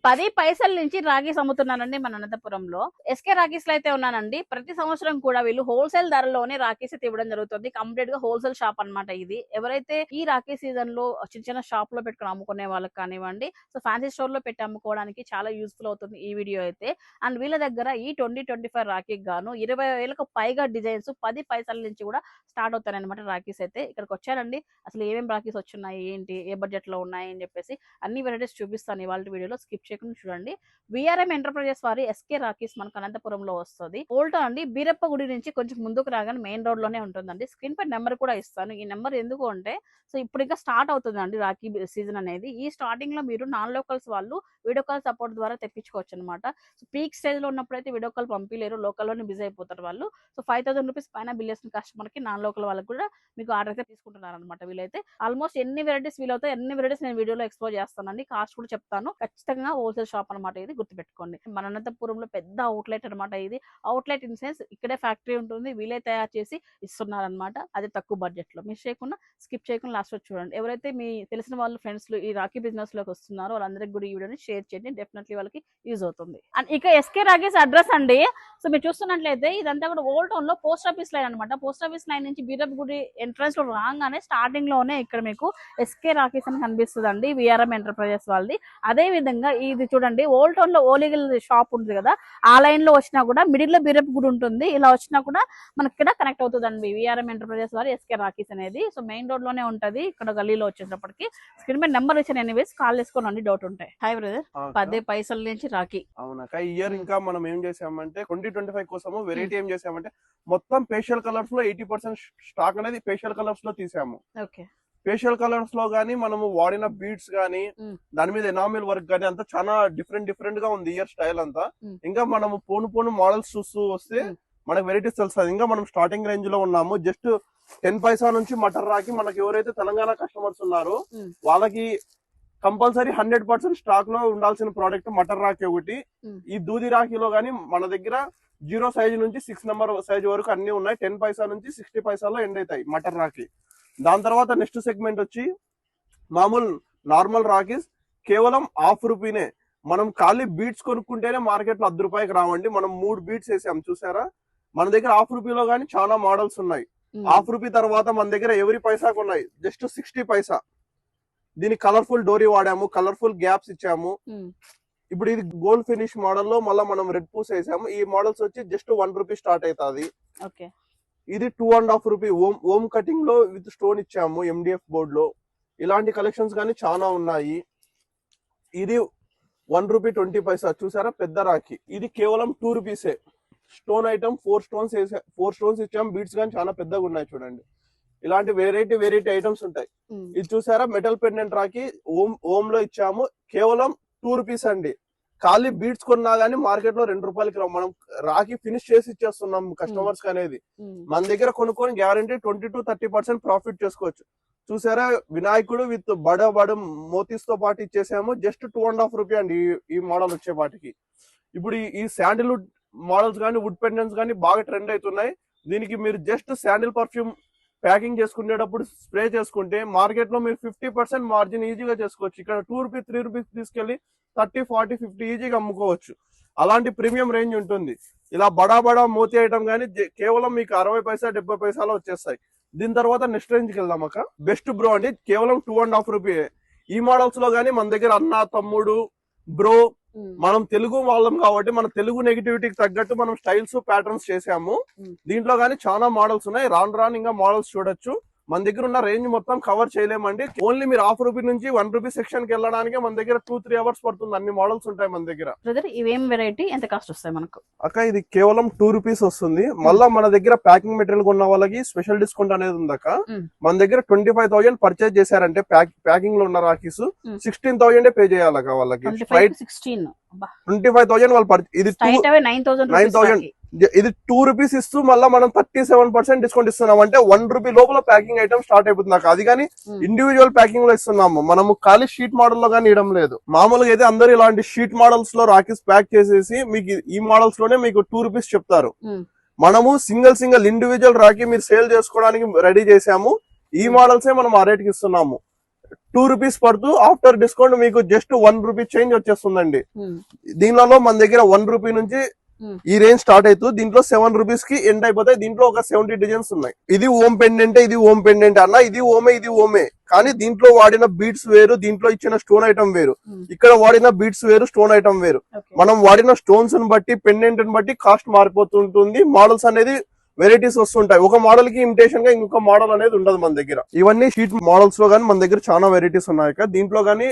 10 పైసల నుంచి రాఖీస్ అమ్ముతున్నానండి మన అనంతపురంలో. ఎస్కే రాఖీస్ లో అయితే ఉన్నానండి. ప్రతి సంవత్సరం కూడా వీళ్ళు హోల్సేల్ ధరలోనే రాఖీస్ అయితే ఇవ్వడం జరుగుతుంది. కంప్లీట్ గా హోల్సేల్ షాప్ అన్నమాట ఇది. ఎవరైతే ఈ రాఖీ సీజన్ లో చిన్న చిన్న షాప్ లో పెట్టుకుని అమ్ముకునే వాళ్ళకి కానివ్వండి, సో ఫ్యాన్సీ స్టోర్ లో పెట్టి అమ్ముకోవడానికి చాలా యూస్ఫుల్ అవుతుంది ఈ వీడియో అయితే. అండ్ వీళ్ళ దగ్గర ఈ 2025 రాఖీకి గాను 20,000కు పైగా డిజైన్స్ 10 పైసల నుంచి కూడా స్టార్ట్ అవుతాయి అనమాట రాఖీస్ అయితే. ఇక్కడికి వచ్చానండి, అసలు ఏమేమి రాఖీస్ వచ్చున్నాయి, ఏంటి, ఏ బడ్జెట్ లో ఉన్నాయి అని చెప్పేసి అన్ని వెరైటీస్ చూపిస్తాను ఇవాళ వీడియోలో. స్కిప్ చేయకుండా చూడండి. విఆర్ఎం ఎంటర్ప్రైజెస్ వారి ఎస్కే రాఖీస్ మనకు అనంతపురంలో వస్తుంది. ఓల్టో అండి, బీరప్ప గుడి నుంచి కొంచెం ముందుకు రాగానే మెయిన్ రోడ్ లోనే ఉంటుందండి. స్క్రీన్ పై నెంబర్ కూడా ఇస్తాను. ఈ నెంబర్ ఎందుకు అంటే, సో ఇప్పుడు ఇంకా స్టార్ట్ అవుతుందండి రాఖీ సీజన్ అనేది. ఈ స్టార్టింగ్ లో మీరు నాన్ లోకల్స్ వాళ్ళు వీడియో కాల్ సపోర్ట్ ద్వారా తెప్పించుకోవచ్చు అనమాట. సో పీక్ స్టేజ్ లో ఉన్నప్పుడు అయితే వీడియో కాల్ పంపించలేరు, లోకల్లోనే బిజీ అయిపోతారు వాళ్ళు. సో 5,000 రూపీస్ పైన బిల్ చేసిన కస్టమర్ కి నాన్ లోకల్ వాళ్ళకి కూడా మీకు ఆర్డర్ అయితే తీసుకుంటున్నారు అనమాట. వీళ్ళైతే ఆల్మోస్ట్ ఎన్ని వెరైటీస్ వీలవుతాయి ఎన్ని వెరైటీస్ నేను వీడియోలో ఎక్స్ప్లోర్ చేస్తానండి. కాస్ట్ కూడా చెప్తాను. ఖచ్చితంగా హోల్సేల్ షాప్ అనమాట ఇది, గుర్తుపెట్టుకోండి. మన అనంతపురంలో పెద్ద అవుట్లెట్ అనమాట ఇది. అవుట్లెట్ ఇన్ సెన్స్ ఇక్కడే ఫ్యాక్టరీ ఉంటుంది, వీళ్ళే తయారు చేసి ఇస్తున్నారనమాట. అది తక్కువ బడ్జెట్ లో. మిస్ చేయకుండా స్కిప్ చేయకుండా లాస్ట్ లో చూడండి. ఎవరైతే మీ తెలిసిన వాళ్ళు ఫ్రెండ్స్ ఈ రాఖీ బిజినెస్ లోకి వస్తున్నారో వాళ్ళందరికీ కూడా ఈ వీడియోని షేర్ చేయండి. డెఫినెట్లీ వాళ్ళకి యూజ్ అవుతుంది. అండ్ ఇక ఎస్కే రాఖీస్ అడ్రస్ అండి. సో మీరు చూస్తున్నట్లయితే ఇదంతా కూడా ఓల్డ్ టౌన్ లో పోస్ట్ ఆఫీస్ లైన్ అనమాట. పోస్ట్ ఆఫీస్ లైన్ నుంచి బీరప్ గుడి ఎంట్రన్స్ లో రాగానే స్టార్టింగ్ లోనే ఇక్కడ మీకు ఎస్కే రాఖీస్ అని కనిపిస్తుంది అండి, విఆర్ఎం ఎంటర్ప్రైజెస్ వాళ్ళది. అదే విధంగా ఇది చూడండి, ఓల్డ్ టౌన్ లో ఓలిగల్ షాప్ ఉంటుంది కదా, ఆ లైన్ లో వచ్చినా కూడా మిడిల్ లో బీరప్ గుడి ఉంటుంది. ఇలా వచ్చినా కూడా మనకి ఇక్కడ కనెక్ట్ అవుతుందండి విఆర్ఎం ఎంటర్ప్రైజెస్ వారి ఎస్కే రాఖీస్ అనేది. సో మెయిన్ రోడ్ లోనే ఉంటది, ఇక్కడ గల్లీలో వచ్చేటప్పటికి. స్క్రీన్ మీద నెంబర్ ఇచ్చాను, ఎనీవేస్ కాల్ చేసుకోండి డౌట్ ఉంటాయి. హాయ్ బ్రదర్, 10 పైసల నుంచి రాఖీ. అవునక్క, ఈ ఇయర్ ఇంకా మనం ఏం చేసామంటే 2025 కోసము వెరైటీ ఏం చేసామంటే మొత్తం ఫేషియల్ కలర్స్ లో 80% స్టాక్ అనేది ఫేషియల్ కలర్స్ లో తీసాము. ఓకే, ఫేషియల్ కలర్స్ లో గానీ మనము వాడిన బీడ్స్ గానీ దాని మీద ఎనామిల్ వర్క్ గానీ అంతా చాలా డిఫరెంట్ గా ఉంది ఇయర్ స్టైల్ అంతా. ఇంకా మనము పోను మోడల్స్ చూస్తూ వస్తే మనకు వెరైటీస్ తెలుస్తుంది. ఇంకా మనం స్టార్టింగ్ రేంజ్ లో ఉన్నాము. జస్ట్ 10 పైసా నుంచి మటర్ రాకి మనకి ఎవరైతే తెలంగాణ కస్టమర్స్ ఉన్నారో వాళ్ళకి కంపల్సరీ 100% స్టాక్ లో ఉండాల్సిన ప్రోడక్ట్ మటర్ రాఖీ ఒకటి. ఈ దూది రాఖీలో గానీ మన దగ్గర 0 సైజ్ నుంచి 6 నెంబర్ సైజ్ వరకు అన్ని ఉన్నాయి. 10 పైసా నుంచి 60 పైసాలో ఎండ్ అవుతాయి మటర్ రాఖీ. దాని తర్వాత నెక్స్ట్ సెగ్మెంట్ వచ్చి మామూలు నార్మల్ రాఖీస్, కేవలం ₹1/2. మనం ఖాళీ బీట్స్ కొనుక్కుంటేనే మార్కెట్ లో ₹10 రావండి. మనం 3 బీట్స్ వేసాం చూసారా. మన దగ్గర ₹1 గానీ చాలా మోడల్స్ ఉన్నాయి. ₹1 తర్వాత మన దగ్గర ఎవరి పైసాకు ఉన్నాయి జస్ట్ 60 పైసా. దీనికి కలర్ఫుల్ డోరీ వాడాము, కలర్ఫుల్ గ్యాప్స్ ఇచ్చాము. ఇప్పుడు ఇది గోల్డ్ ఫినిష్ మోడల్ లో మళ్ళీ మనం రెడ్ పూస్ వేసాము. ఈ మోడల్స్ వచ్చి జస్ట్ ₹1 స్టార్ట్ అవుతుంది. ఇది ₹2.5 ఓమ్ కటింగ్ లో విత్ స్టోన్ ఇచ్చాము MDF బోర్డ్ లో. ఇలాంటి కలెక్షన్స్ కానీ చాలా ఉన్నాయి. ఇది ₹1.20 చూసారా పెద్ద రాఖీ. ఇది కేవలం ₹2. స్టోన్ ఐటమ్ 4 స్టోన్స్ ఇచ్చాం. బీడ్స్ కానీ చాలా పెద్దగా ఉన్నాయి చూడండి. ఇలాంటి వెరైటీ ఐటమ్స్ ఉంటాయి. ఇది చూసారా మెటల్ పెండెంట్ రాఖీ ఓమ్ లో ఇచ్చాము. కేవలం ₹2 అండి. ఖాళీ బీడ్స్ కొన్నా గానీ మార్కెట్ లో ₹2 రావు. మనం రాఖీ ఫినిష్ చేసి ఇచ్చేస్తున్నాం కస్టమర్స్ అనేది. మన దగ్గర కొనుక్కొని గ్యారంటీ 20 to 30% ప్రాఫిట్ చేసుకోవచ్చు. చూసారా వినాయకుడు విత్ బడ మోతీస్ తో పాటు ఇచ్చేసాము. జస్ట్ ₹2.5 అండి ఈ మోడల్ వచ్చేపాటికి. ఇప్పుడు ఈ శాండిల్వుడ్ మోడల్స్ కానీ వుడ్ పెండెంట్స్ కానీ బాగా ట్రెండ్ అవుతున్నాయి. దీనికి మీరు జస్ట్ శాండిల్ పర్ఫ్యూమ్ ప్యాకింగ్ చేసుకునేటప్పుడు స్ప్రే చేసుకుంటే మార్కెట్ లో మీరు 50% మార్జిన్ ఈజీగా చేసుకోవచ్చు. ఇక్కడ ₹2 ₹3 తీసుకెళ్లి 30 40 50 ఈజీగా అమ్ముకోవచ్చు. అలాంటి ప్రీమియం రేంజ్ ఉంటుంది. ఇలా బడా మోతీ ఐటమ్ కానీ కేవలం మీకు 60 పైసా 70 పైసాలో వచ్చేస్తాయి. దీని తర్వాత నెక్స్ట్ రేంజ్ కి వెళ్దాం అక్క. బెస్ట్ బ్రో అండి, కేవలం ₹2.5. ఈ మోడల్స్ లో గానీ మన దగ్గర అన్న, తమ్ముడు, బ్రో, మనం తెలుగు వాళ్ళం కాబట్టి మన తెలుగు నెగిటివిటీకి తగ్గట్టు మనం స్టైల్స్ ప్యాటర్న్స్ చేసాము. దీంట్లో గానీ చాలా మోడల్స్ ఉన్నాయి. రాను ఇంకా మోడల్స్ చూడొచ్చు. మన దగ్గర ఉన్న రేంజ్ మొత్తం కవర్ చేయలేమండి. ఓన్లీ మీరు ₹1 నుంచి ₹1 సెక్షన్ కి వెళ్ళడానికి మన దగ్గర 2-3 అవర్స్ పడుతుంది. అన్ని మోడల్స్ ఉంటాయి మన దగ్గర. ఇవేం వెరైటీ ఎంత కాస్ట్ వస్తాయి మనకు? అక్క ఇది కేవలం ₹2 వస్తుంది. మళ్ళా మన దగ్గర ప్యాకింగ్ మెటీరియల్ కొన్న వాళ్ళకి స్పెషల్ డిస్కౌంట్ అనేది ఉంది అక్క. మన దగ్గర 25,000 పర్చేజ్ చేశారంటే ప్యాకింగ్ లో ఉన్న రాఖీస్ 16,000 పే చేయాలక్క వాళ్ళకి. 25,000 వాళ్ళు ఇది 9,000. ఇది ₹2 ఇస్తూ మళ్ళీ మనం 37% డిస్కౌంట్ ఇస్తున్నాం. అంటే ₹1 లోపల ప్యాకింగ్ ఐటమ్ స్టార్ట్ అయిపోతుంది నాకు. అది కానీ ఇండివిజువల్ ప్యాకింగ్ లో ఇస్తున్నాము. మనము ఖాళీ షీట్ మోడల్ లో కానీ ఇవ్వడం లేదు. మామూలుగా అయితే అందరూ ఇలాంటి షీట్ మోడల్స్ లో రాఖీస్ ప్యాక్ చేసేసి మీకు ఈ మోడల్స్ లోనే మీకు ₹2 చెప్తారు. మనము సింగిల్ ఇండివిజువల్ రాఖీ మీరు సేల్ చేసుకోవడానికి రెడీ చేసాము. ఈ మోడల్సే మనం ఆ రేట్ కి ఇస్తున్నాము. 2 రూపీస్ పడుతూ ఆఫ్టర్ డిస్కౌంట్ మీకు జస్ట్ 1 రూపీ చేంజ్ వచ్చేస్తుందండి. ఉమ్, దీనిలో మన దగ్గర 1 రూపీ నుంచి ఈ రేంజ్ స్టార్ట్ అవుతుంది. దీంట్లో 7 రూపీస్ కి ఎండ్ అయిపోతాయి. దీంట్లో ఒక 70 డిజైన్స్ ఉన్నాయి. ఇది ఓమ్ పెండెంట్, ఇది ఓమ్ పెండెంట్ అన్న, ఇది ఓమే, ఇది ఓమే. కానీ దీంట్లో వాడిన బీడ్స్ వేరు, దీంట్లో ఇచ్చిన స్టోన్ ఐటమ్ వేరు, ఇక్కడ వాడిన బీడ్స్ వేరు, స్టోన్ ఐటమ్ వేరు. ఓకే. మనం వాడిన స్టోన్స్ ని బట్టి, పెండెంట్ ని బట్టి కాస్ట్ మారిపోతుంటుంది. మోడల్స్ అనేది వెరైటీస్ వస్తుంటాయి. ఒక మోడల్ కి ఇమిటేషన్ గా ఇంకొక మోడల్ అనేది ఉండదు మన దగ్గర. ఇవన్నీ షీట్ మోడల్స్ లో గానీ మన దగ్గర చాలా వెరైటీస్ ఉన్నాయి. దీంట్లో గానీ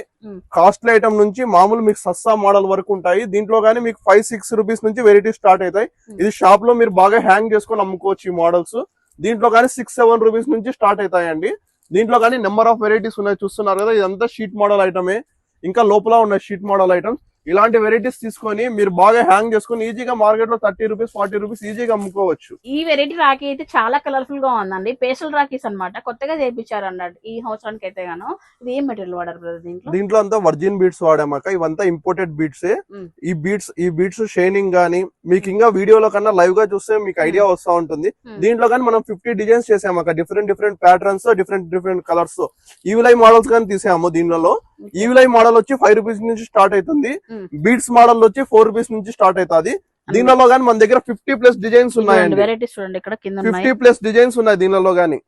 కాస్ట్లీ ఐటమ్ నుంచి మామూలు మీకు సస్తా మోడల్ వరకు ఉంటాయి. దీంట్లో గానీ మీకు 5-6 రూపీస్ నుంచి వెరైటీస్ స్టార్ట్ అవుతాయి. ఇది షాప్ లో మీరు బాగా హ్యాంగ్ చేసుకొని అమ్ముకోవచ్చు ఈ మోడల్స్. దీంట్లో గానీ 6-7 రూపీస్ నుంచి స్టార్ట్ అవుతాయండి. దీంట్లో గానీ నెంబర్ ఆఫ్ వెరైటీస్ ఉన్నాయి, చూస్తున్నారు కదా. ఇదంతా షీట్ మోడల్ ఐటమే, ఇంకా లోపల ఉన్నాయి షీట్ మోడల్ ఐటమ్స్. ఇలాంటి వెరైటీస్ తీసుకొని మీరు బాగా హ్యాంగ్ చేసుకుని ఈజీగా మార్కెట్ లో 30 రూపీస్ 40 రూపీస్ ఈజీగా అమ్ముకోవచ్చు. ఈ వెరైటీ రాఖీ అయితే చాలా కలర్ఫుల్ గా ఉందండి. పేస్టల్ రాఖీస్ అన్నమాట, కొత్తగా చేయించారు అన్నట్టు ఈ సంవత్సరానికి అయితే గాను. ఇది ఏం మెటీరియల్ వాడారు బ్రదర్ దీంట్లో? దీంట్లో అంతా వర్జిన్ బీడ్స్ వాడామాక. ఇవంతా ఇంపోర్టెడ్ బీడ్స్. ఈ బీడ్స్ షైనింగ్ గానీ మీకు ఇంకా వీడియోలో కన్నా లైవ్ గా చూస్తే మీకు ఐడియా వస్తా ఉంటుంది. దీంట్లో కానీ మనం 50 డిజైన్స్ చేసామాక, డిఫరెంట్ ప్యాటర్న్స్, డిఫరెంట్ కలర్స్. ఈవిలై మోడల్స్ కానీ తీసాము. దీనిలో ఈవిలై మోడల్ వచ్చి 5 రూపీస్ నుంచి స్టార్ట్ అవుతుంది. బీడ్స్ మోడల్ వచ్చి 4 రూపీస్ నుంచి స్టార్ట్ అవుతుంది. దీనిలో గానీ మన దగ్గర 50+ డిజైన్స్ ఉన్నాయండి. వెరైటీస్ చూడండి, ఇక్కడ కింద 50+ డిజైన్స్ ఉన్నాయి దీనిలో గానీ.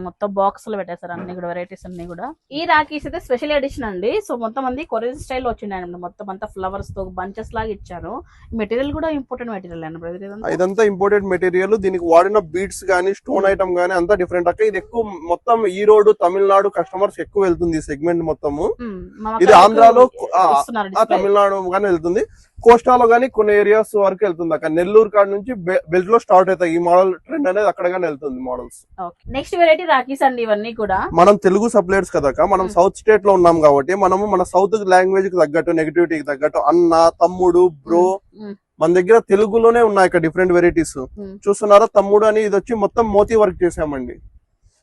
మొత్తం బాక్స్ లో పెట్టేశారు అన్ని కూడా, వెరైటీస్ అన్ని కూడా. ఈ రాఖీస్ అయితే స్పెషల్ ఎడిషన్ అండి. సో మొత్తం మంది కొరియన్ స్టైల్ వచ్చిందండి. మొత్తం అంతా ఫ్లవర్స్ తో బంచెస్ లాగా ఇచ్చారు. మెటీరియల్ కూడా ఇంపార్టెంట్ మెటీరియల్ అండి బ్రదర్. ఇదంతా ఇంపోర్టెడ్ మెటీరియల్. దీనికి వాడిన బీడ్స్ గానీ, స్టోన్ ఐటమ్ గానీ అంతా డిఫరెంట్ అక్క. ఇది ఎక్కువ మొత్తం ఈరోడ్, తమిళనాడు కస్టమర్స్ ఎక్కువ వెళ్తుంది ఈ సెగ్మెంట్ మొత్తము. ఇది ఆంధ్రాలో, తమిళనాడు గానీ వెళ్తుంది. కోస్టాలో గానీ కొన్ని ఏరియాస్ వరకు వెళ్తుంది అక్క. నెల్లూరు కాడ నుంచి బెల్ట్ లో స్టార్ట్ అవుతాయి ఈ మోడల్ ట్రెండ్ అనేది, అక్కడ గానీ వెళ్తుంది మోడల్స్. నెక్స్ట్ వెరైటీ రాఖీస్ అండి ఇవన్నీ కూడా. మనం తెలుగు సప్లైర్స్ కదా, మనం సౌత్ స్టేట్ లో ఉన్నాం కాబట్టి మనము మన సౌత్ లాంగ్వేజ్ కి తగ్గట్టు, నెగిటివిటీకి తగ్గట్టు అన్న, తమ్ముడు, బ్రో మన దగ్గర తెలుగులోనే ఉన్నాయి ఇక్కడ డిఫరెంట్ వెరైటీస్. చూస్తున్నారా, తమ్ముడు అని ఇది వచ్చి మొత్తం మోతీ వర్క్ చేసామండి.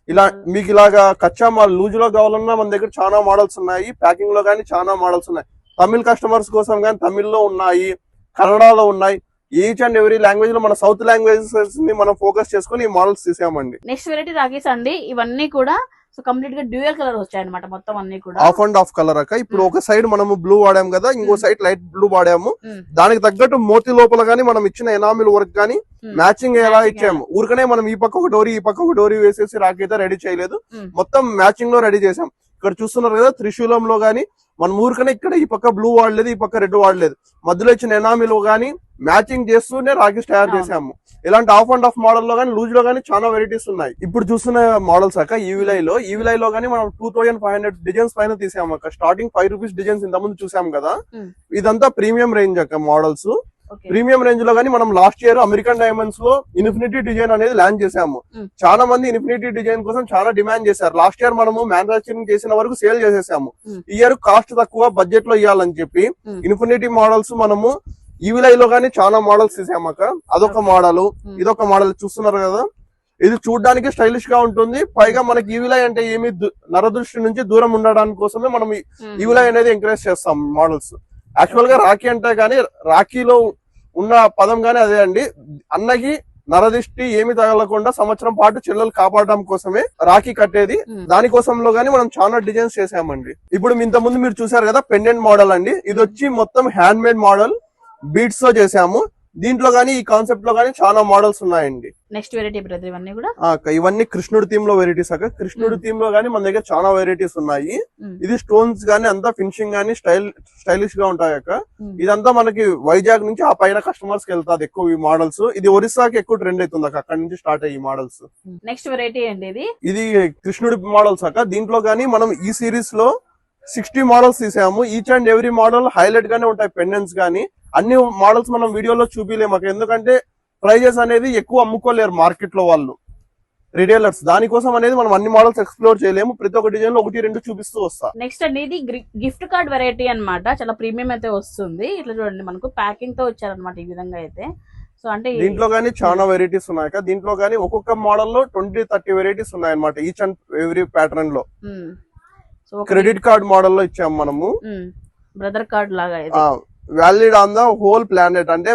ఇలా మీకు ఇలాగా కచ్చా మాల్ లూజ్ లో కావాలన్నా మన దగ్గర చాలా మోడల్స్ ఉన్నాయి. ప్యాకింగ్ లో గానీ చాలా మోడల్స్ ఉన్నాయి. తమిళ కస్టమర్స్ కోసం కానీ తమిళ్లో ఉన్నాయి, కన్నడలో ఉన్నాయి. ఈచ్ అండ్ ఎవరీ లాంగ్వేజ్ లో మన సౌత్ లాంగ్వేజెస్ ని మనం ఫోకస్ చేసుకుని ఈ మోడల్స్ తీసామండి. నెక్స్ట్ వెరైటీ రాఖీస్ అండి ఇవన్నీ కూడా. సో కంప్లీట్ గా డ్యూయల్ కలర్ వచ్చాయి అనమాట మొత్తం అన్ని కూడా. ఆఫ్ అండ్ ఆఫ్ కలర్ అక్క. ఇప్పుడు ఒక సైడ్ మనము బ్లూ వాడాము కదా, ఇంకో సైడ్ లైట్ బ్లూ వాడాము. దానికి తగ్గట్టు మోతీ లోపల గానీ మనం ఇచ్చిన ఎనామిల్ వర్క్ గానీ మ్యాచింగ్ ఎలా ఇచ్చాము. ఊరికనే మనం ఈ పక్క ఒక డోరీ, ఈ పక్క ఒక డోరీ వేసేసి రాఖీ అయితే రెడీ చేయలేదు. మొత్తం మ్యాచింగ్ లో రెడీ చేసాం. ఇక్కడ చూస్తున్నారు కదా, త్రిశూలంలో గానీ మనం ఊరికనే ఇక్కడ ఈ పక్క బ్లూ వాడలేదు, ఈ పక్క రెడ్ వాడలేదు. మధ్యలో ఇచ్చిన ఎనామిలో గానీ మ్యాచింగ్ చేస్తూనే రాఖీస్ తయారు చేసాము. ఇలాంటి ఆఫ్ అండ్ ఆఫ్ మోడల్ లో గానీ, లూజ్ లో గానీ చాలా వెరైటీస్ ఉన్నాయి. ఇప్పుడు చూస్తున్న మోడల్స్ అక్క ఈవిలై లో గానీ మనం 2500 డిజైన్స్ పైన తీసాము అక్క. స్టార్టింగ్ 5 రూపీస్ డిజైన్స్ ఇంత ముందు చూసాం కదా. ఇదంతా ప్రీమియం రేంజ్ అక్క మోడల్స్. ప్రీమియం రేంజ్ లో గానీ మనం లాస్ట్ ఇయర్ అమెరికన్ డైమండ్స్ లో ఇన్ఫినిటీ డిజైన్ అనేది లాంచ్ చేసాము. చాలా మంది ఇన్ఫినిటీ డిజైన్ కోసం చాలా డిమాండ్ చేశారు. లాస్ట్ ఇయర్ మనము మ్యానుఫాక్చరింగ్ చేసిన వరకు సేల్ చేసేసాము. ఈ ఇయర్ కాస్ట్ తక్కువ, బడ్జెట్ లో ఇవ్వాలని చెప్పి ఇన్ఫినిటీ మోడల్స్ మనము ఈవిలై లో గానీ చాలా మోడల్స్ తీసామక్క. అదొక మోడల్, ఇదొక మోడల్ చూస్తున్నారు కదా. ఇది చూడడానికి స్టైలిష్ గా ఉంటుంది. పైగా మనకి ఈవిలై అంటే ఏమి నరదృష్టి నుంచి దూరం ఉండడానికి కోసమే మనం ఈవిలై అనేది ఎంకరేజ్ చేస్తాం మోడల్స్. యాక్చువల్ గా రాఖీ అంటే గానీ, రాఖీలో ఉన్న పదం గానీ అదే అండి. అన్నకి నరదిష్టి ఏమి తగలకుండా సంవత్సరం పాటు చెల్లెలు కాపాడడం కోసమే రాఖీ కట్టేది. దానికోసంలో గానీ మనం చాలా డిజైన్స్ చేసామండి. ఇప్పుడు ఇంత ముందు మీరు చూసారు కదా పెండెంట్ మోడల్ అండి. ఇది వచ్చి మొత్తం హ్యాండ్ మేడ్ మోడల్, బీడ్స్ తో చేసాము. దీంట్లో గానీ ఈ కాన్సెప్ట్ లో గానీ చాలా మోడల్స్ ఉన్నాయండి. నెక్స్ట్ వెరైటీ బ్రదర్ ఇవన్నీ కూడా. ఇవన్నీ కృష్ణుడి థీమ్ లో వెరైటీస్ అక్క. కృష్ణుడి థీమ్ లో గానీ మన దగ్గర చాలా వెరైటీస్ ఉన్నాయి. ఇది స్టోన్స్ గానీ అంతా ఫినిషింగ్ గానీ స్టైలిష్ గా ఉంటాయి అక్క. ఇదంతా మనకి వైజాగ్ నుంచి ఆ పైన కస్టమర్స్ కి వెళ్తాది ఎక్కువ ఈ మోడల్స్. ఇది ఒరిస్సాకి ఎక్కువ ట్రెండ్ అవుతుంది అక్క, అక్కడ నుంచి స్టార్ట్ అయ్యి మోడల్స్. నెక్స్ట్ వెరైటీ అండి ఇది కృష్ణుడి మోడల్స్ అక్క. దీంట్లో గానీ మనం ఈ సిరీస్ లో 60 మోడల్స్ తీసాము. Each and every model highlight గానే ఉంటాయి. పెండెంట్స్ గానీ అన్ని మోడల్స్ మనం వీడియోలో చూపిలేము, ఎందుకంటే ప్రైజెస్ అనేది ఎక్కువ అమ్ముకోలేరు మార్కెట్ లో వాళ్ళు రిటైలర్స్. దానికోసం అనేది మనం అన్ని మోడల్స్ ఎక్స్ప్లోర్ చేయలేము. ప్రతి ఒక్క డిజైన్ లో 1-2 చూపిస్తూ వస్తా. నెక్స్ట్ అండి ఇది గిఫ్ట్ కార్డ్ వెరైటీ అన్నమాట. చాలా ప్రీమియం అయితే వస్తుంది. ఇట్లా చూడండి మనకు ప్యాకింగ్ తో వచ్చారనమాట ఈ విధంగా అయితే. సో అంటే దీంట్లో గానీ చాలా వెరైటీస్ ఉన్నాయి. దీంట్లో గానీ ఒక్కొక్క మోడల్ లో 20-30 వెరైటీస్ ఉన్నాయి అనమాట. ఈచ్ అండ్ ఎవ్రీ ప్యాటర్న్ లో. క్రెడిట్ కార్డ్ మోడల్ లో ఇచ్చాము మనము. బ్రదర్ కార్డ్ లాగా valid on the whole planet. అంటే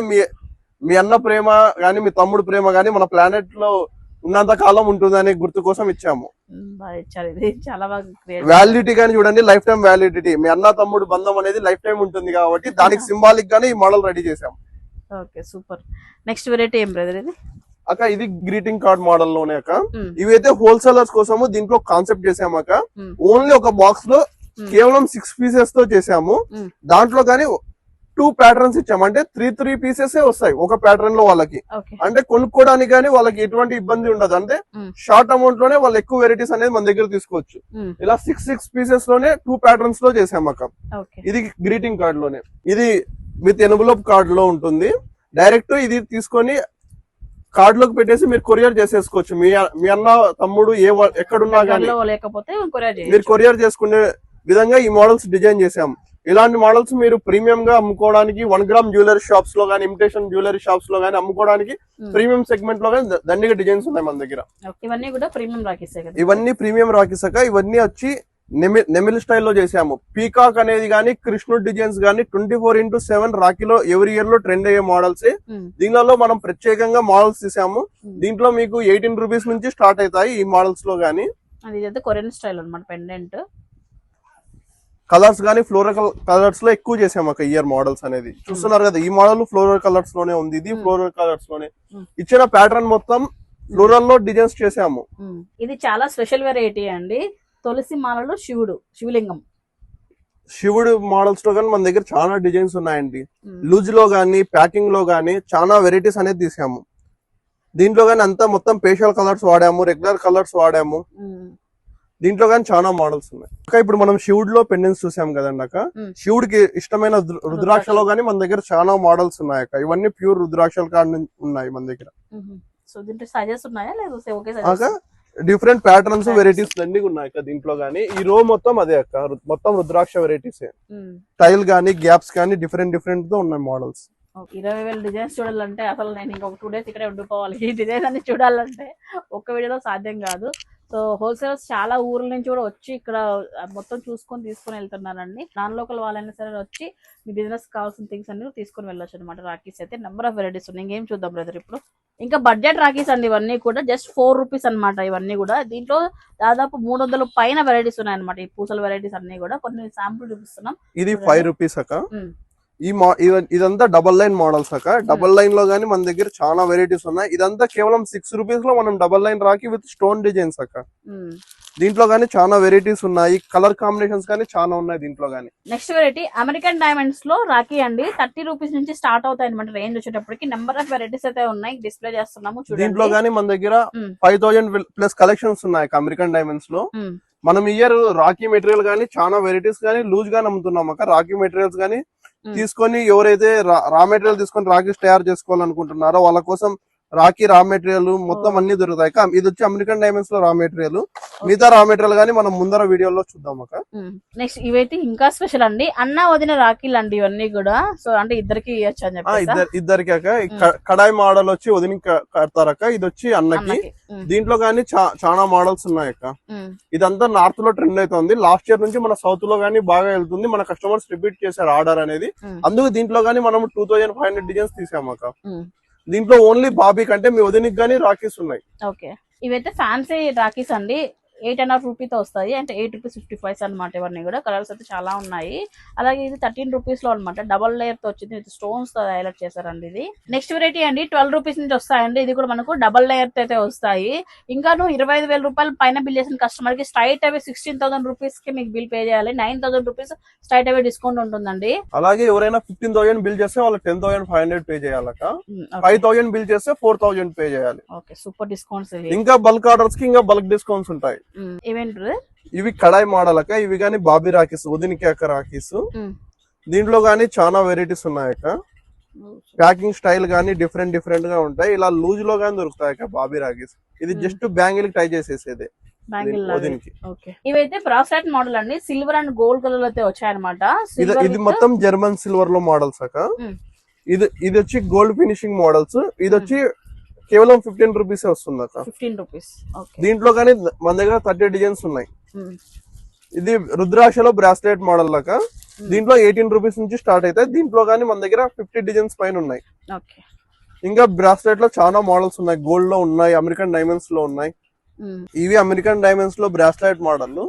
మీ అన్న ప్రేమ గానీ, మీ తమ్ముడు ప్రేమ గానీ మన ప్లానెట్ లో ఉన్నంత కాలం ఉంటుందనే గుర్తు కోసం ఇచ్చాము. బాగా ఇచ్చారు, ఇది చాలా బాగా క్రియేట్. వ్యాలిడిటీ కానీ చూడండి, లైఫ్ టైం వ్యాలిడిటీ. మీ అన్న తమ్ముడు బంధం అనేది లైఫ్ టైం ఉంటుంది కాబట్టి దానికి సింబాలిక్ గానే ఈ మోడల్ రెడీ చేసాం. Okay super. నెక్స్ట్ వెరైటీ ఏం బ్రదర్ ఇది? అక్క ఇది గ్రీటింగ్ కార్డ్ మోడల్ లోనే అక్క. ఇవైతే హోల్సేలర్స్ కోసము దీంట్లో కాన్సెప్ట్ చేసాము అక్క. ఓన్లీ ఒక బాక్స్ లో కేవలం 6 పీసెస్ తో చేసాము. దాంట్లో కానీ 2 ప్యాటర్న్స్ ఇచ్చాము, అంటే 3 పీసెస్ వస్తాయి ఒక ప్యాటర్న్ లో వాళ్ళకి. అంటే కొనుక్కోవడానికి కానీ వాళ్ళకి ఎటువంటి ఇబ్బంది ఉండదు, అంటే షార్ట్ అమౌంట్ లోనే వాళ్ళు ఎక్కువ వెరైటీస్ అనేది మన దగ్గర తీసుకోవచ్చు. ఇలా 6 పీసెస్ లోనే 2 ప్యాటర్న్స్ లో చేసాం అక్క. ఇది గ్రీటింగ్ కార్డ్ లోనే, ఇది విత్ ఎన్వలప్ కార్డ్ లో ఉంటుంది. డైరెక్ట్ ఇది తీసుకొని కార్డ్ లోకి పెట్టేసి మీరు కొరియర్ చేసేసుకోవచ్చు. మీ అన్న తమ్ముడు ఎక్కడున్నా కానీ మీరు కొరియర్ చేసుకునే విధంగా ఈ మోడల్స్ డిజైన్ చేసాం. ఇలాంటి మోడల్స్ మీరు ప్రీమియం గా అమ్ముకోవడానికి 1 గ్రామ్ జ్యువెలరీ షాప్స్ లో గానీ, ఇమిటేషన్ జ్యువెలరీ షాప్స్ లో గానీ అమ్ముకోవడానికి ప్రీమియం సెగ్మెంట్ లో గానీ దండిగా డిజైన్స్ ఉన్నాయి మన దగ్గర. ఇవన్నీ కూడా ప్రీమియం రాకీసే కదా? ఇవన్నీ ప్రీమియం రాకీసాక ఇవన్నీ వచ్చి నెమిల్ స్టైల్లో చేసాము. పీకాక్ అనేది గానీ, కృష్ణుడు డిజైన్స్ గానీ 24x7 రాఖీలో ఎవరి ఇయర్ లో ట్రెండ్ అయ్యే మోడల్స్. దీనిలో మనం ప్రత్యేకంగా మోడల్స్ తీసాము. దీంట్లో మీకు 18 రూపీస్ నుంచి స్టార్ట్ అవుతాయి ఈ మోడల్స్ లో గానీ. అది కొరియన్ స్టైల్ అన్నమాట. పెండెంట్ కలర్స్ గానీ ఫ్లోరల్ కలర్స్ లో ఎక్కువ చేసాము ఒక ఇయర్ మోడల్స్ అనేది. చూస్తున్నారు కదా, ఈ మోడల్ ఫ్లోరల్ కలర్స్ లోనే ఉంది, ఇది ఫ్లోరల్ కలర్స్ లోనే. ఇచ్చిన ప్యాటర్న్ మొత్తం ఫ్లోరల్ లో డిజైన్స్ చేసాము. ఇది చాలా స్పెషల్ వెరైటీ అండి. తులసి మాలలో శివలింగం. శివుడు మోడల్స్ లో గానీ మన దగ్గర చాలా డిజైన్స్ ఉన్నాయండి. లూజ్ లో గానీ, ప్యాకింగ్ లో గానీ చాలా వెరైటీస్ అనేది తీసాము. దీంట్లో గానీ అంతా మొత్తం పేషల్ కలర్స్ వాడాము, రెగ్యులర్ కలర్స్ వాడాము. దీంట్లో కానీ చాలా మోడల్స్ ఉన్నాయి అక్క. ఇప్పుడు మనం శివుడిలో పెండెంట్స్ చూసాం కదండి అక్క. శివుడికి ఇష్టమైన రుద్రాక్షలో గానీ మన దగ్గర చాలా మోడల్స్ ఉన్నాయి అక్క. ఇవన్నీ ప్యూర్ రుద్రాక్షల కాడ ఉన్నాయి మన దగ్గర. అక్క డిఫరెంట్ ప్యాటర్న్స్ వెరైటీస్ అన్ని ఉన్నాయి అక్క దీంట్లో గానీ. ఈ రో మొత్తం అదే అక్క, మొత్తం రుద్రాక్ష వెరైటీస్. స్టైల్ గానీ, గ్యాప్స్ గానీ డిఫరెంట్ తో ఉన్నాయి మోడల్స్. 20,000 డిజైన్స్ చూడాలంటే అసలు నేను ఇంకొక 2 days ఇక్కడే ఉండిపోవాలి. ఈ డిజైన్ అన్ని చూడాలంటే ఒక్క వీడియోలో సాధ్యం కాదు. సో హోల్సేలర్స్ చాలా ఊర్ల నుంచి కూడా వచ్చి ఇక్కడ మొత్తం తీసుకొని వెళ్తున్నారండి. నాన్ లోకల్ వాళ్ళైనా సరే వచ్చి మీ బిజినెస్ కావాల్సిన థింగ్స్ అన్ని తీసుకొని వెళ్ళొచ్చు అనమాట. రాఖీస్ అయితే నెంబర్ ఆఫ్ వెరైటీస్ ఉన్నాయి. ఇంకేం చూద్దాం బ్రదర్ ఇప్పుడు. ఇంకా బడ్జెట్ రాఖీస్ అండి ఇవన్నీ కూడా. జస్ట్ 4 రూపీస్ అనమాట ఇవన్నీ కూడా. దీంట్లో దాదాపు 300 పైన వెరైటీస్ ఉన్నాయి అనమాట. ఈ పూసల వెరైటీస్ అన్ని కూడా కొన్ని శాంపుల్ చూపిస్తున్నాం. ఇది 5 రూపీస్ అక్క. ఇదంతా డబల్ లైన్ మోడల్స్ అక్క. డబల్ లైన్ లో గానీ మన దగ్గర చాలా వెరైటీస్ ఉన్నాయి. ఇదంతా కేవలం 6 రూపీస్ లో మనం double line Rocky with stone designs అక్క. దీంట్లో గానీ చాలా వెరైటీస్ ఉన్నాయి. కలర్ కాంబినేషన్స్ గానీ చాలా ఉన్నాయి దీంట్లో గానీ. నెక్స్ట్ వెరైటీ అమెరికన్ డైమండ్స్ లో రాఖీ అండి. 30 రూపీస్ నుంచి స్టార్ట్ అవుతాయి అనమాట. రేంజ్ వచ్చేటప్పటికి నెంబర్ ఆఫ్ వెరైటీస్ అయితే ఉన్నాయి. డిస్ప్లే చేస్తున్నాము చూడండి. దీంట్లో గానీ మన దగ్గర 5,000 ప్లస్ కలెక్షన్స్ ఉన్నాయి అమెరికన్ డైమండ్స్ లో. మనం ఇయర్ రాఖీ మెటీరియల్ గానీ చాలా వెరైటీస్ గానీ లూజ్ గా అమ్ముతున్నాం అక్క. రాఖీ మెటీరియల్స్ గానీ తీసుకొని ఎవరైతే రా మెటీరియల్ తీసుకొని రాఖీస్ తయారు చేసుకోవాలనుకుంటున్నారో వాళ్ళ కోసం రాఖీ రా మెటీరియల్ మొత్తం అన్ని దొరుకుతాయి. ఇది వచ్చి అమెరికన్ డైమండ్స్ లో రా మెటీరియల్. మిగతా రా మెటీరియల్ గానీ మనం ముందర వీడియోలో చూద్దాం అక్క. నెక్స్ట్ ఇవైతే ఇంకా స్పెషల్ అండి. అన్న వదిన రాఖీలు అండి ఇవన్నీ కూడా. సో అంటే ఇద్దరికి ఇవ్వచ్చు అని చెప్పి. ఇద్దరికి అక్క. కడాయి మోడల్ వచ్చి వదిన కడతారక్క. ఇది వచ్చి అన్నకి. దీంట్లో గానీ చాలా మోడల్స్ ఉన్నాయి అక్క. ఇదంతా నార్త్ లో ట్రెండ్ అవుతుంది. లాస్ట్ ఇయర్ నుంచి మన సౌత్ లో గానీ బాగా వెళ్తుంది. మన కస్టమర్స్ రిపీట్ చేశారు ఆర్డర్ అనేది. అందుకు దీంట్లో గానీ మనం 2,500 డిజైన్స్ తీసాం అక్క. దీంట్లో ఓన్లీ బాబీ కంటే మీ వదినికి గానీ రాఖీస్ ఉన్నాయి. ఓకే ఇవైతే ఫ్యాన్సీ రాఖీస్ అండి. 8.5 రూపీతో వస్తాయి. అంటే 8 రూపీస్ 50 పైస్ అనమాట. ఇవన్నీ కూడా కలర్స్ అయితే చాలా ఉన్నాయి. అలాగే ఇది 13 రూపీస్ లో అనమాట. డబల్ లేయర్ తో వచ్చింది. స్టోన్స్ తో హైలైట్ చేశారండి ఇది. నెక్స్ట్ వెరైటీ అండి 12 రూపీస్ నుంచి వస్తాయండి. ఇది కూడా మనకు డబల్ లేయర్ తో అయితే వస్తాయి. ఇంకా 25,000 రూపాయలు పైన బిల్ చేసిన కస్టమర్ కి స్ట్రైట్ అవే 16,000 రూపీస్ కి మీకు బిల్ పే చేయాలి. 9,000 రూపీస్ స్ట్రైట్ అవే డిస్కౌంట్ ఉంటుందండి. అలాగే ఎవరైనా 15,000 బిల్ చేస్తే వాళ్ళు 10,500 పే చేయాలక. 5,000 బిల్ చేస్తే 4,000 పే చేయాలి. Okay super discounts. ఇంకా బల్క్ ఆర్డర్స్ కి ఇంకా బల్క్ డిస్కౌంట్స్ ఉంటాయి. ఇవి కడాయి మోడల్ అక్క. ఇవి గానీ బాబీ రాఖీస్, వదినికి అక్క రాఖీస్. దీంట్లో గానీ చాలా వెరైటీస్ ఉన్నాయక్క. ప్యాకింగ్ స్టైల్ గానీ డిఫరెంట్ గా ఉంటాయి. ఇలా లూజ్ లో గానీ దొరుకుతాయక్క బాబీ రాఖీస్. ఇది జస్ట్ బ్యాంగిల్ టై చేసేసేదే. ఇవైతే బ్రాస్లెట్ మోడల్ అండి. సిల్వర్ అండ్ గోల్డ్ కలర్ అయితే వచ్చాయన్నమాట. ఇది మొత్తం జర్మన్ సిల్వర్ లో మోడల్స్ అక్క. ఇది వచ్చి గోల్డ్ ఫినిషింగ్ మోడల్స్. ఇది వచ్చి కేవలం 15 రూపీస్ వస్తుంది అక్క. 15 రూపీస్. దీంట్లో కానీ మన దగ్గర 30 డిజైన్స్ ఉన్నాయి. ఇది రుద్రాక్షలో బ్రాస్లెట్ మోడల్ లాగా. దీంట్లో 18 రూపీస్ నుంచి స్టార్ట్ అవుతాయి. దీంట్లో కానీ మన దగ్గర 50 డిజైన్స్ పైన ఉన్నాయి. ఇంకా బ్రాస్లెట్ లో చాలా మోడల్స్ ఉన్నాయి. గోల్డ్ లో ఉన్నాయి, అమెరికన్ డైమండ్స్ లో ఉన్నాయి. ఇవి అమెరికన్ డైమండ్స్ లో బ్రాస్లైట్ మోడల్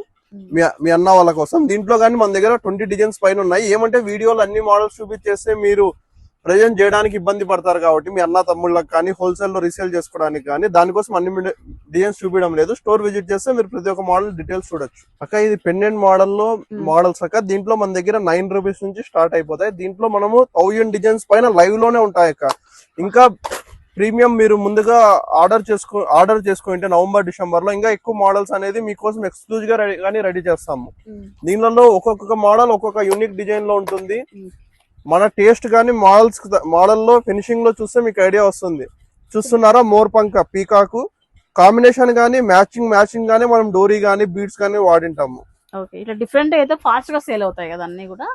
మీ అన్న వాళ్ళ కోసం. దీంట్లో కానీ మన దగ్గర 20 డిజైన్స్ పైన ఉన్నాయి. ఏమంటే వీడియోలు అన్ని మోడల్స్ చూపించేస్తే మీరు ప్రజెంట్ చేయడానికి ఇబ్బంది పడతారు కాబట్టి మీ అన్న తమ్ముళ్ళకి కానీ హోల్సేల్ లో రీసేల్ చేసుకోవడానికి కానీ దానికోసం అన్ని డిజైన్స్ చూపించడం లేదు. స్టోర్ విజిట్ చేస్తే మీరు ప్రతి ఒక్క మోడల్ డీటెయిల్స్ చూడొచ్చు. అక్క ఇది పెండెంట్ మోడల్ లో మోడల్స్ అక్క. దీంట్లో మన దగ్గర 9 రూపీస్ నుంచి స్టార్ట్ అయిపోతాయి. దీంట్లో మనము 1000 డిజైన్స్ పైన లైవ్ లోనే ఉంటాయి అక్క. ఇంకా ప్రీమియం మీరు ముందుగా ఆర్డర్ చేసుకుంటే నవంబర్ డిసెంబర్ లో ఇంకా ఎక్కువ మోడల్స్ అనేది మీకోసం ఎక్స్క్లూజివ్ గా రెడీ చేస్తాము. దీనిలో ఒక్కొక్క మోడల్ ఒక్కొక్క యూనిక్ డిజైన్ లో ఉంటుంది. మన టేస్ట్ కానీ మోడల్లో ఫినిషింగ్ లో చూస్తే మీకు ఐడియా వస్తుంది. చూస్తున్నారా మోర్ పంక పీకాకు కాంబినేషన్ గానీ మ్యాచింగ్ గానీ మనం డోరీ గానీ బీడ్స్ గానీ వాడింటాము. ఇట్లా డిఫరెంట్ అయితే ఫాస్ట్ గా సేల్ అవుతాయి కదా అన్ని కూడా.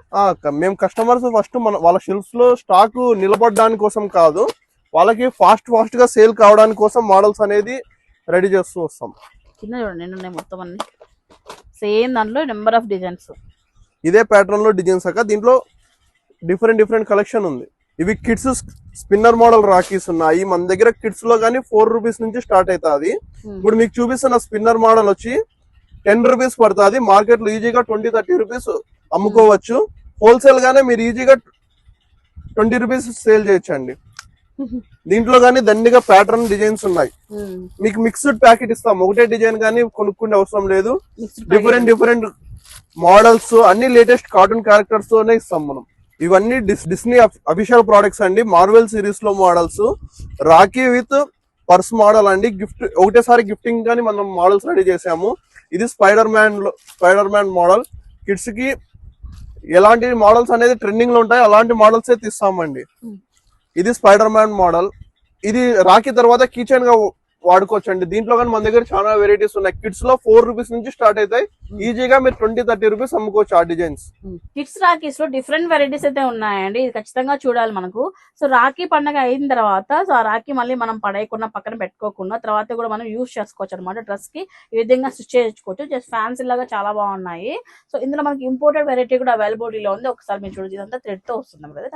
మేము కస్టమర్స్ ఫస్ట్ వాళ్ళ షెల్ఫ్స్ లో స్టాక్ నిలబడడానికి కోసం కాదు, వాళ్ళకి ఫాస్ట్ గా సేల్ కావడానికి కోసం మోడల్స్ అనేది రెడీ చేస్తూ వస్తాం. కింద చూడండి నిన్న మొత్తం అన్ని సేమ్ దాంట్లో నెంబర్ ఆఫ్ డిజైన్స్. ఇదే ప్యాటర్న్ లో డిజైన్స్ అక్క. దీంట్లో డిఫరెంట్ కలెక్షన్ ఉంది. ఇవి కిడ్స్ స్పిన్నర్ మోడల్ రాకీస్ ఉన్నాయి మన దగ్గర. కిడ్స్ లో కానీ 4 రూపీస్ నుంచి స్టార్ట్ అవుతుంది. ఇప్పుడు మీకు చూపిస్తున్న స్పిన్నర్ మోడల్ వచ్చి 10 రూపీస్ పడుతుంది. మార్కెట్ లో ఈజీగా 20-30 రూపీస్ అమ్ముకోవచ్చు. హోల్సేల్ గానే మీరు ఈజీగా 20 రూపీస్ సేల్ చేయొచ్చండి. దీంట్లో గానీ దండిగా ప్యాటర్న్ డిజైన్స్ ఉన్నాయి. మీకు మిక్స్డ్ ప్యాకెట్ ఇస్తాం. ఒకటే డిజైన్ గానీ కొనుక్కునే అవసరం లేదు. డిఫరెంట్ మోడల్స్ అన్ని లేటెస్ట్ కార్టూన్ క్యారెక్టర్స్ తోనే ఇస్తాం మనం. ఇవన్నీ డిస్నీ అఫీషియల్ ప్రొడక్ట్స్ అండి. మార్వెల్ సిరీస్ లో models, Rakhi with purse model అండి. ఒకటేసారి గిఫ్టింగ్ గానీ మనం మోడల్స్ రెడీ చేసాము. ఇది స్పైడర్ మ్యాన్ మోడల్. కిడ్స్ కి ఎలాంటి మోడల్స్ అనేది ట్రెండింగ్ లో ఉంటాయి అలాంటి మోడల్స్ తీస్తామండి. ఇది స్పైడర్ మ్యాన్ మోడల్. ఇది రాఖీ తర్వాత కిచెన్ గా వాడుకోవచ్చు అండి. దీంట్లో కానీ మన దగ్గర చాలా వెరైటీస్ ఉన్నాయి. కిడ్స్ లో 4 రూపీస్ నుంచి స్టార్ట్ అవుతాయి. ఈజీగా మీరు 20-30 రూపీస్ అమ్ముకోవచ్చు ఆ డిజైన్స్. కిడ్స్ రాఖీస్ లో డిఫరెంట్ వెరైటీస్ అయితే ఉన్నాయండి. ఇది ఖచ్చితంగా చూడాలి మనకు. సో రాఖీ పండుగ అయిన తర్వాత సో ఆ రాఖీ మళ్ళీ మనం పడేయకుండా పక్కన పెట్టుకోకుండా తర్వాత కూడా మనం యూజ్ చేసుకోవచ్చు అనమాట. డ్రెస్ కి ఈ విధంగా స్టిచ్ చేసుకోవచ్చు. జస్ట్ ఫ్యాన్సీ లాగా చాలా బాగున్నాయి. సో ఇందులో మనకి ఇంపోర్టెడ్ వెరైటీ కూడా అవైలబిలిటీలో ఉంది. ఒకసారి మీరు చూడొచ్చు. ఇదంతా థ్రెడ్ తో వస్తుంది కదా.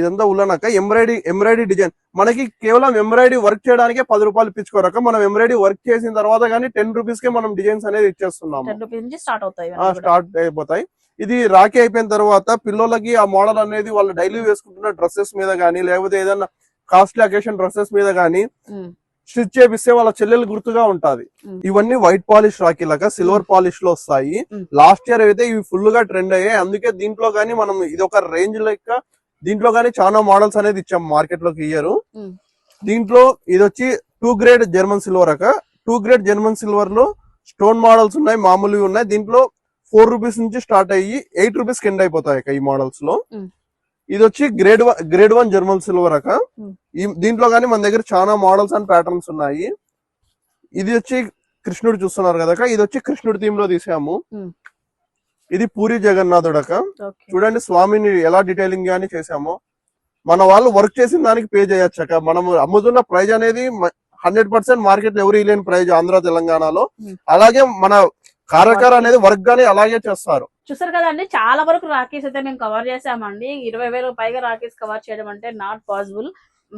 ఇదంతా ఉల్లనక్క ఎంబ్రాయిడరీ డిజైన్. మనకి కేవలం ఎంబ్రాయిడరీ వర్క్ చేయడానికి 10 రూపాయలు ఇప్పించుకోరక. మనం ఎంబ్రాయిడరీ వర్క్ చేసిన తర్వాత కానీ 10 రూపీస్ కే మనం డిజైన్స్ అనేది ఇచ్చేస్తున్నాము. 10 రూపీస్ నుంచి స్టార్ట్ అయిపోతాయి. ఇది రాఖీ అయిపోయిన తర్వాత పిల్లలకి ఆ మోడల్ అనేది వాళ్ళు డైలీ వేసుకుంటున్న డ్రెస్సెస్ మీద గానీ లేకపోతే ఏదైనా కాస్ట్లీ అకేషన్ డ్రెస్సెస్ మీద గానీ స్టిచ్ చేపిస్తే వాళ్ళ చెల్లెలు గుర్తుగా ఉంటది. ఇవన్నీ వైట్ పాలిష్ రాఖీలాగా సిల్వర్ పాలిష్ లో వస్తాయి. లాస్ట్ ఇయర్ అయితే ఇవి ఫుల్ గా ట్రెండ్ అయ్యాయి. అందుకే దీంట్లో గానీ మనం ఇది ఒక రేంజ్ లెక్క దీంట్లో గానీ చాలా మోడల్స్ అనేది ఇచ్చాం మార్కెట్ లోకి ఇయ్యరు. దీంట్లో ఇది వచ్చి 2 గ్రేడ్ జర్మన్ సిల్వర్ అక్క. 2 గ్రేడ్ జర్మన్ సిల్వర్ లో స్టోన్ మోడల్స్ ఉన్నాయి, మామూలుగా ఉన్నాయి. దీంట్లో 4 రూపీస్ నుంచి స్టార్ట్ అయ్యి 8 రూపీస్ కింద అయిపోతాయి అక్క ఈ మోడల్స్ లో. ఇది వచ్చి గ్రేడ్ 1 జర్మన్ సిల్వర్ అక్క. దీంట్లో గానీ మన దగ్గర చాలా మోడల్స్ అండ్ ప్యాటర్న్స్ ఉన్నాయి. ఇది వచ్చి కృష్ణుడు చూస్తున్నారు కదా. ఇది వచ్చి కృష్ణుడి థీమ్ లో తీసాము. ఇది పూరి జగన్నాథుడు అక్క. చూడండి స్వామిని ఎలా డీటెయిలింగ్ గానీ చేసాము. మన వాళ్ళు వర్క్ చేసిన దానికి పే చేయొచ్చు అక్క. మనం అమ్ముతున్న ప్రైజ్ అనేది 100% మార్కెట్ లో ఎవరు లేని ప్రైజ్ ఆంధ్ర తెలంగాణలో. అలాగే మన కారకార అనేది వర్క్ గానీ అలాగే చేస్తారు. చూసారు కదండి, చాలా వరకు రాఖీస్ అయితే మేము కవర్ చేసామండి. 20,000 పైగా రాఖీస్ కవర్ చేయడం అంటే నాట్ పాసిబుల్.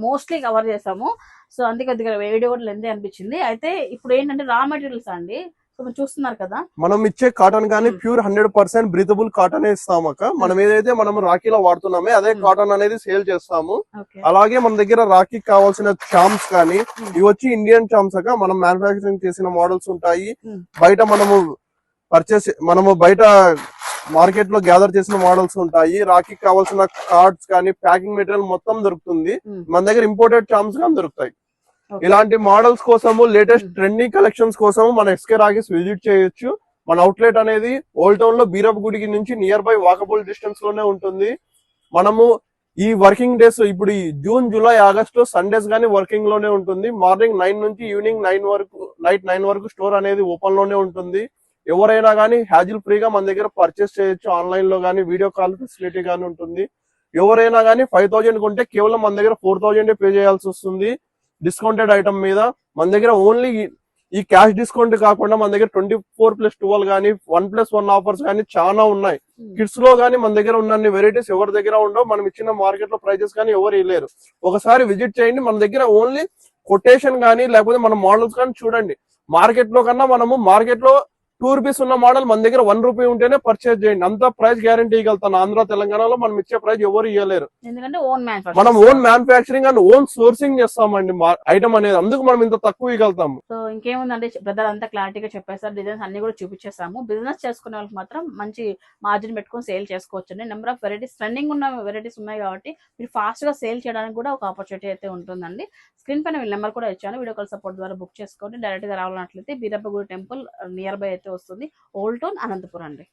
మోస్ట్లీ కవర్ చేసాము. సో అందుకే కొద్దిగా వీడియో కూడా లెంత్ అనిపించింది. అయితే ఇప్పుడు ఏంటంటే రా మెటీరియల్స్ అండి. సో మీరు చూస్తున్నారు కదా, మనం ఇచ్చే కాటన్ గానీ ప్యూర్ 100% బ్రీతబుల్ కాటన్ ఇస్తాము అక్క. మనం ఏదైతే మనం రాఖీలో వాడుతున్నామే అదే కాటన్ అనేది సేల్ చేస్తాము. అలాగే మన దగ్గర రాఖీకి కావాల్సిన చామ్స్ కానీ ఇవి వచ్చి ఇండియన్ చామ్స్ అక్క. మనం మ్యానుఫాక్చరింగ్ చేసిన మోడల్స్ ఉంటాయి. బయట మనము బయట మార్కెట్ లో గ్యాదర్ చేసిన మోడల్స్ ఉంటాయి. రాఖీకి కావాల్సిన కార్డ్స్ కానీ ప్యాకింగ్ మెటీరియల్ మొత్తం దొరుకుతుంది. మన దగ్గర ఇంపోర్టెడ్ చామ్స్ కానీ దొరుకుతాయి. ఇలాంటి మోడల్స్ కోసము లేటెస్ట్ ట్రెండింగ్ కలెక్షన్స్ కోసము మన ఎస్కే రాఖీస్ విజిట్ చేయొచ్చు. మన అవుట్లెట్ అనేది ఓల్డ్ టౌన్ లో బీరప్ గుడికి నుంచి నియర్ బై వాకబుల్ డిస్టెన్స్ లోనే ఉంటుంది. మనము ఈ వర్కింగ్ డేస్ ఇప్పుడు ఈ జూన్, జూలై, ఆగస్టు సండేస్ గానీ వర్కింగ్ లోనే ఉంటుంది. మార్నింగ్ 9 నుంచి ఈవినింగ్ 9 వరకు, నైట్ 9 వరకు స్టోర్ అనేది ఓపెన్ లోనే ఉంటుంది. ఎవరైనా గానీ హ్యాజిల్ ఫ్రీగా మన దగ్గర పర్చేస్ చేయొచ్చు. ఆన్లైన్ లో గానీ వీడియో కాల్ ఫెసిలిటీ గానీ ఉంటుంది. ఎవరైనా గానీ 5,000 కొంటే కేవలం మన దగ్గర 4,000 పే చేయాల్సి వస్తుంది. డిస్కౌంటెడ్ ఐటమ్ మీద మన దగ్గర ఓన్లీ ఈ క్యాష్ డిస్కౌంట్ కాకుండా మన దగ్గర 24+12 గానీ 1+1 ఆఫర్స్ గానీ చాలా ఉన్నాయి. కిడ్స్ లో గానీ మన దగ్గర ఉన్న వెరైటీస్ ఎవరి దగ్గర ఉండవు. మనం ఇచ్చిన మార్కెట్ లో ప్రైజెస్ కానీ ఎవరు ఇవ్వలేరు. ఒకసారి విజిట్ చేయండి. మన దగ్గర ఓన్లీ కొటేషన్ గానీ లేకపోతే మన మోడల్స్ కానీ చూడండి. మార్కెట్ లో కన్నా మనము మార్కెట్ లో 2 రూపీస్ ఉన్న మోడల్ మన దగ్గర 1 రూపీ ఉంటేనే పర్చేజ్ చేయండి. అంత ప్రైస్ గ్యారంటీ ఇవ్వగలుగుతాను. ఆంధ్ర తెలంగాణలో మనం ఇచ్చే ప్రైస్ ఎవరు ఇవ్వలేరు. ఎందుకంటే ఓన్ మనం own manufacturing and own sourcing చేస్తామండి ఐటమ్ అనేది, అందుకు మనం ఇంత తక్కువ ఇవ్వగలుగుతాము. సో ఇంకేముందండి, బ్రదర్ అంతా క్లారిటీగా చెప్పేసారు. డిజైన్స్ అన్ని కూడా చూపించేసాము. బిజినెస్ చేసుకునే వాళ్ళకి మాత్రం మంచి మార్జిన్ పెట్టుకొని సేల్ చేసుకోవచ్చు. నెంబర్ ఆఫ్ వెరైటీస్, ట్రెండింగ్ ఉన్న వెరైటీస్ ఉన్నాయి కాబట్టి మీరు ఫాస్ట్ గా సేల్ చేయడానికి కూడా ఒక ఆపర్చునిటీ అయితే ఉంటుందండి. స్క్రీన్ పైన వీళ్ళ నెంబర్ కూడా ఇచ్చాను. వీడియో కాల్ సపోర్ట్ ద్వారా బుక్ చేసుకోండి. డైరెక్ట్ గా రావాలన్నట్లయితే బీరప్పగూడి టెంపుల్ నియర్ బై అయితే వస్తుంది. ఓల్డ్ టౌన్ అనంతపురం అండి.